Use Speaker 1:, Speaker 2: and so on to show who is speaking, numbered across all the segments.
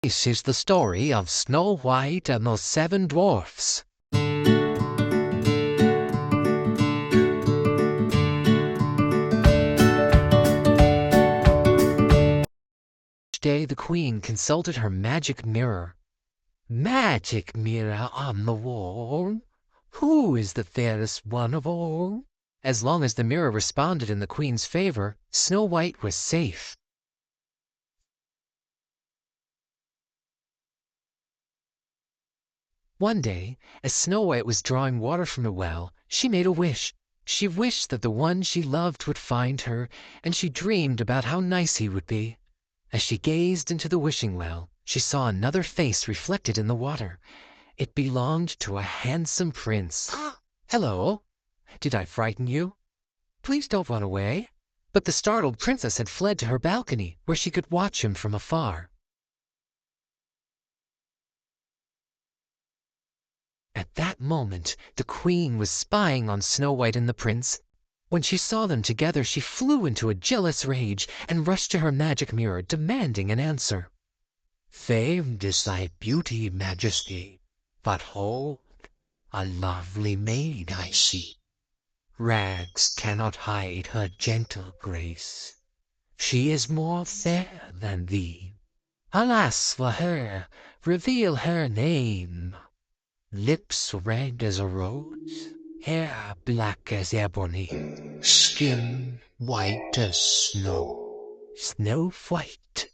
Speaker 1: This is the story of Snow White and the 7 Dwarfs. Each day the queen consulted her magic mirror. Magic mirror on the wall, who is the fairest one of all? As long as the mirror responded in the queen's favor, Snow White was safe. One day, as Snow White was drawing water from a well, she made a wish. She wished that the one she loved would find her, and she dreamed about how nice he would be. As she gazed into the wishing well, she saw another face reflected in the water. It belonged to a handsome prince. "Hello! Did I frighten you? Please don't run away." But the startled princess had fled to her balcony, where she could watch him from afar. At that moment the queen was spying on Snow White and the prince. When she saw them together she flew into a jealous rage, and rushed to her magic mirror, demanding an answer. "Famed is thy beauty, Majesty, but hold, a lovely maid I see. Rags cannot hide her gentle grace. She is more fair than thee. Alas for her! Reveal her name. Lips red as a rose, hair black as ebony, skin white as snow. Snow White."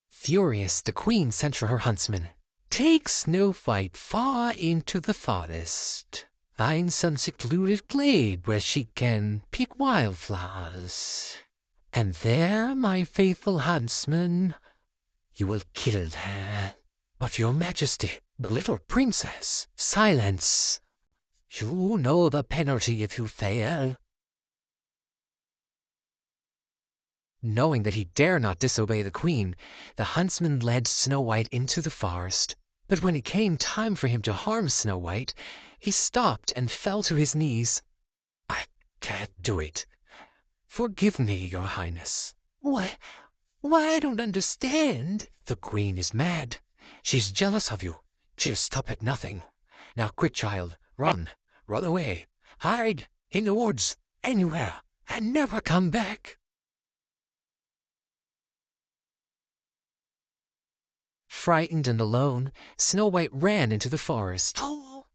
Speaker 1: Furious, the queen sent for her huntsman. "Take Snow White far into the forest. Find some secluded glade where she can pick wildflowers. And there, my faithful huntsman, you will kill her." "But, your Majesty, the little princess—" "Silence! You know the penalty if you fail." Knowing that he dare not disobey the queen, the huntsman led Snow White into the forest. But when it came time for him to harm Snow White, he stopped and fell to his knees. "I can't do it. Forgive me, your highness." Why, I don't understand." "The queen is mad. She's jealous of you. She'll stop at nothing. Now quick, child, run away, hide in the woods, anywhere, and never come back." Frightened and alone, Snow White ran into the forest.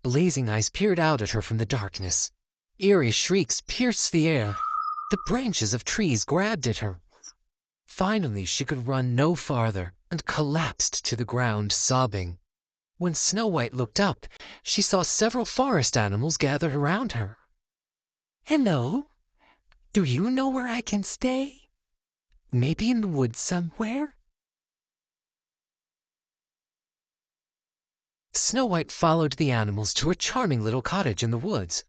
Speaker 1: Blazing eyes peered out at her from the darkness. Eerie shrieks pierced the air. The branches of trees grabbed at her. Finally she could run no farther, and collapsed to the ground, sobbing. When Snow White looked up, she saw several forest animals gathered around her. "Hello! Do you know where I can stay? Maybe in the woods somewhere?" Snow White followed the animals to a charming little cottage in the woods.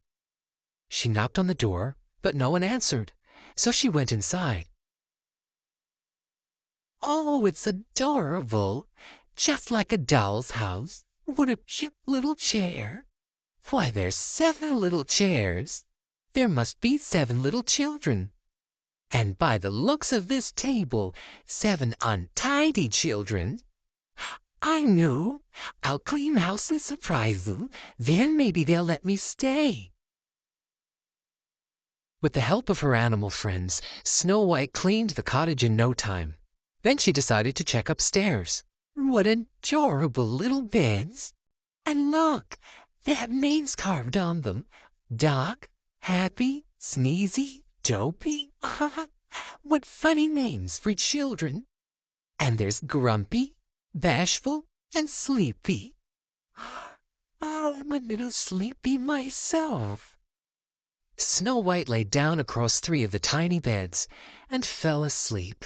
Speaker 1: She knocked on the door, but no one answered, so she went inside. "Oh, it's adorable, just like a doll's house. What a cute little chair. Why, there's 7 little chairs. There must be 7 little children. And by the looks of this table, 7 untidy children. I knew. I'll clean house and surprise them. Then maybe they'll let me stay." With the help of her animal friends, Snow White cleaned the cottage in no time. Then she decided to check upstairs. What adorable little beds! And look, they have names carved on them. Doc, Happy, Sneezy, Dopey. What funny names for children. And there's Grumpy, Bashful, and Sleepy. Oh, I'm a little sleepy myself. Snow White lay down across 3 of the tiny beds and fell asleep.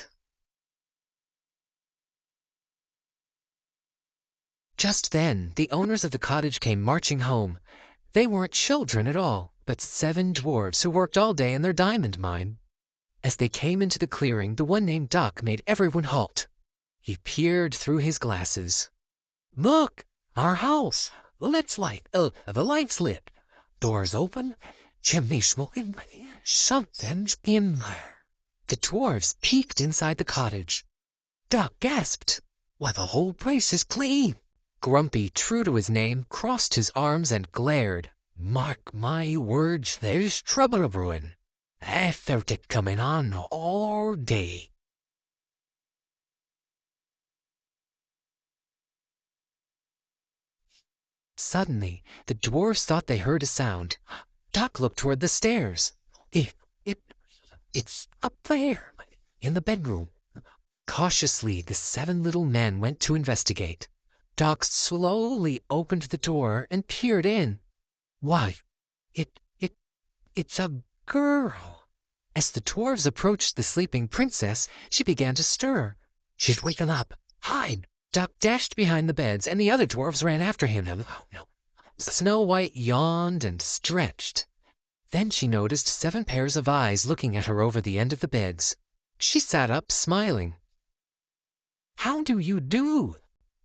Speaker 1: Just then the owners of the cottage came marching home. They weren't children at all, but 7 dwarves who worked all day in their diamond mine. As they came into the clearing, the one named Duck made everyone halt. He peered through his glasses. "Look, our house. Let's light. The light's lit. Doors open. Chimney smoking. Something's in there." The dwarves peeked inside the cottage. Doc gasped. "Why, the whole place is clean." Grumpy, true to his name, crossed his arms and glared. "Mark my words, there's trouble a brewin'. I felt it comin' on all day." Suddenly the dwarfs thought they heard a sound. Doc looked toward the stairs. It, it, it's up there, in the bedroom." Cautiously the 7 little men went to investigate. Doc slowly opened the door and peered in. "Why, it, it, it's a girl." As the dwarves approached the sleeping princess, she began to stir. "She's waking up. Hide!" Doc dashed behind the beds, and the other dwarves ran after him. No. Snow White yawned and stretched. Then she noticed 7 pairs of eyes looking at her over the end of the beds. She sat up, smiling. "How do you do?"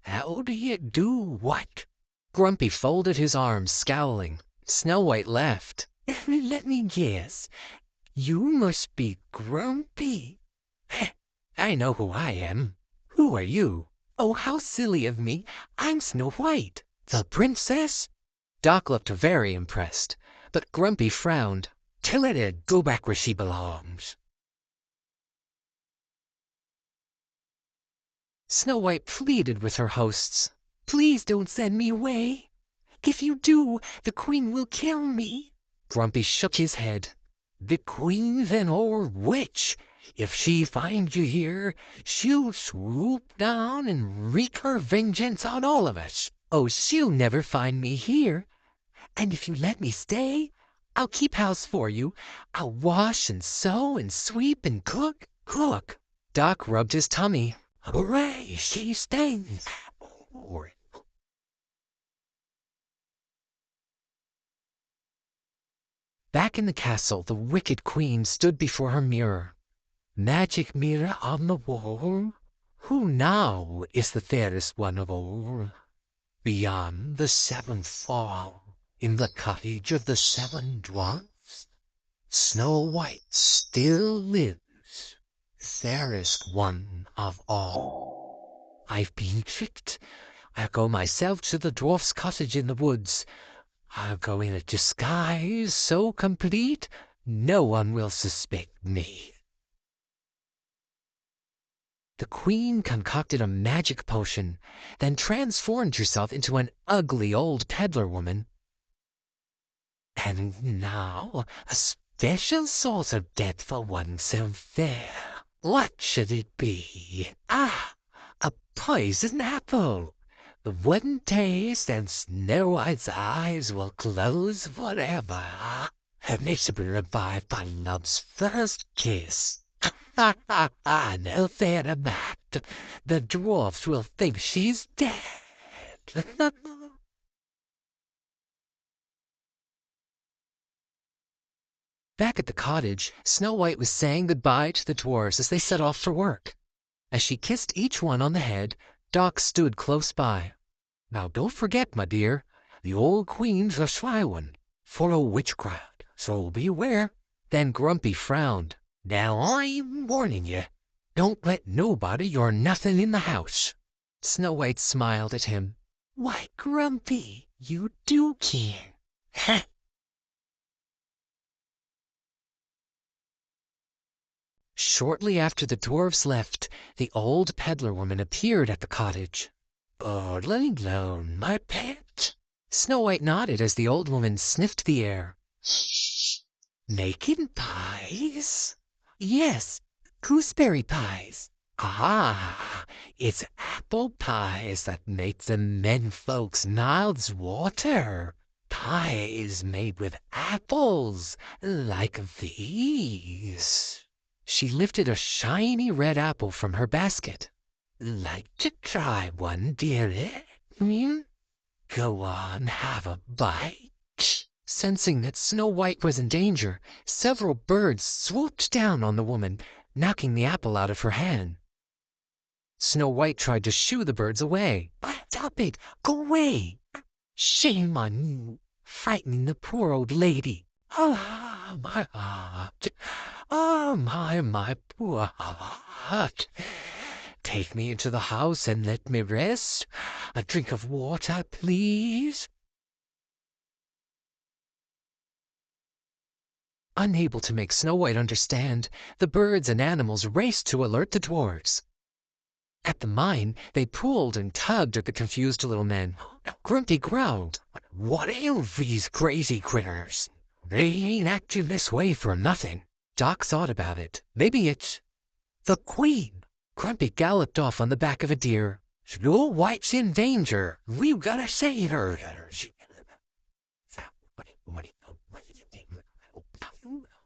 Speaker 1: "How do you do what?" Grumpy folded his arms, scowling. Snow White laughed. "Let me guess. You must be Grumpy." "I know who I am. Who are you?" "Oh, how silly of me. I'm Snow White." "The princess?" Doc looked very impressed, but Grumpy frowned. "Tell her to go back where she belongs." Snow White pleaded with her hosts. "Please don't send me away. If you do, the queen will kill me." Grumpy shook his head. "The queen's an old witch. If she finds you here, she'll swoop down and wreak her vengeance on all of us." "Oh, she'll never find me here. And if you let me stay, I'll keep house for you. I'll wash and sew and sweep and cook." "Cook!" Doc rubbed his tummy. "Hooray, she stays." Back in the castle, the wicked queen stood before her mirror. "Magic mirror on the wall, who now is the fairest one of all? Beyond the 7th fall, in the cottage of the 7 dwarfs, Snow White still lives, fairest one of all. I've been tricked. I'll go myself to the dwarf's cottage in the woods. I'll go in a disguise so complete no one will suspect me." The queen concocted a magic potion, then transformed herself into an ugly old peddler woman. "And now a special source of death for one so fair. What should it be? Ah, a poison apple. The one taste and Snow White's eyes will close forever. Her lips will be revived by love's first kiss. Ha ha ha! No fear of that. The dwarfs will think she's dead." Back at the cottage, Snow White was saying goodbye to the dwarfs as they set off for work. As she kissed each one on the head, Doc stood close by. "Now don't forget, my dear, the old queen's a sly one, full of witchcraft, so beware." Then Grumpy frowned. "Now I'm warning you. Don't let nobody or nothing in the house." Snow White smiled at him. "Why, Grumpy, you do care." "Ha!" Shortly after the dwarfs left, the old peddler woman appeared at the cottage. "Oh, let me alone, my pet." Snow White nodded as the old woman sniffed the air. "Making pies?" "Yes, gooseberry pies." "Ah, it's apple pies that make the men folks' mouths water. Pies made with apples, like these." She lifted a shiny red apple from her basket. "Like to try one, dearie? Go on, have a bite." Sensing that Snow White was in danger, several birds swooped down on the woman, knocking the apple out of her hand. Snow White tried to shoo the birds away. "Stop it! Go away! Shame on you, frightening the poor old lady. Ah, my heart! Ah, my poor heart! Take me into the house and let me rest. A drink of water, please." Unable to make Snow White understand, the birds and animals raced to alert the dwarves. At the mine, they pulled and tugged at the confused little men. Grumpy growled, "What ails these crazy critters? They ain't acting this way for nothing." Doc thought about it. Maybe it's the Queen. Grumpy galloped off on the back of a deer. "Snow White's in danger. We've got to save her."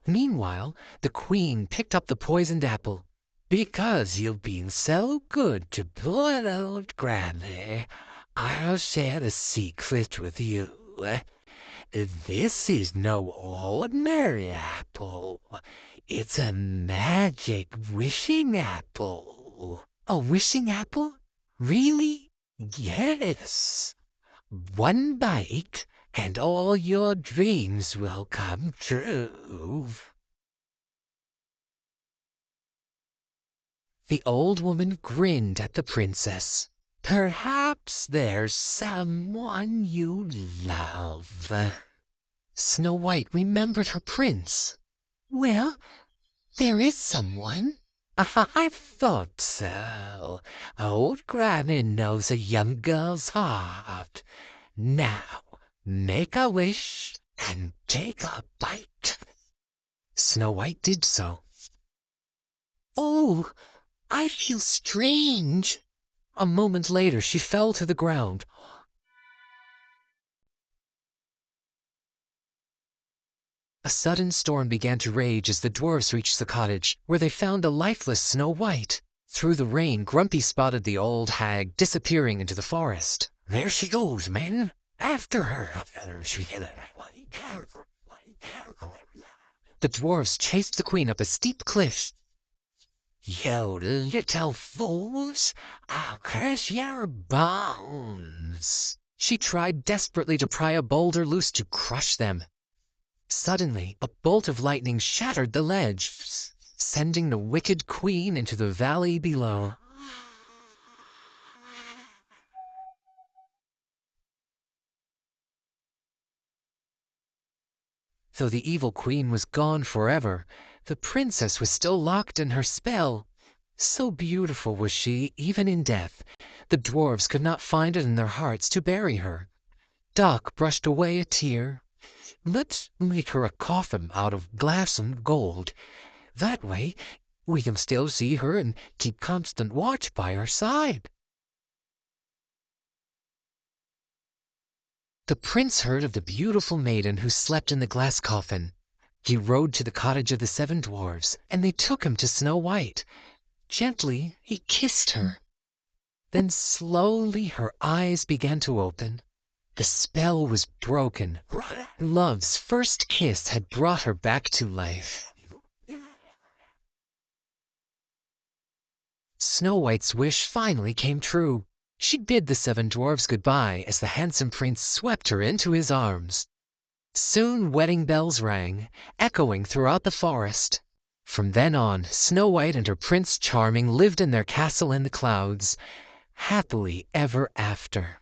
Speaker 1: Meanwhile, the Queen picked up the poisoned apple. "Because you've been so good to poor old Granny, I'll share a secret with you. This is no ordinary apple. It's a magic wishing apple." "A wishing apple? Really?" "Yes. One bite, and all your dreams will come true." The old woman grinned at the princess. "Perhaps there's someone you love." Snow White remembered her prince. "Well, there is someone." "I thought so. Old Granny knows a young girl's heart. Now, make a wish and take a bite." Snow White did so. "Oh, I feel strange." A moment later she fell to the ground. A sudden storm began to rage as the dwarfs reached the cottage, where they found a lifeless Snow White. Through the rain, Grumpy spotted the old hag disappearing into the forest. "There she goes, men! After her!" The dwarfs chased the queen up a steep cliff. "You little fools! I'll crush your bones!" She tried desperately to pry a boulder loose to crush them. Suddenly, a bolt of lightning shattered the ledge, sending the wicked queen into the valley below. Though the evil queen was gone forever, the princess was still locked in her spell. So beautiful was she, even in death, the dwarves could not find it in their hearts to bury her. Doc brushed away a tear. "Let's make her a coffin out of glass and gold. That way we can still see her and keep constant watch by her side." The prince heard of the beautiful maiden who slept in the glass coffin. He rode to the cottage of the 7 dwarves, and they took him to Snow White. Gently he kissed her. Then slowly her eyes began to open. The spell was broken. Love's first kiss had brought her back to life. Snow White's wish finally came true. She bid the 7 dwarves goodbye as the handsome prince swept her into his arms. Soon wedding bells rang, echoing throughout the forest. From then on, Snow White and her Prince Charming lived in their castle in the clouds, happily ever after.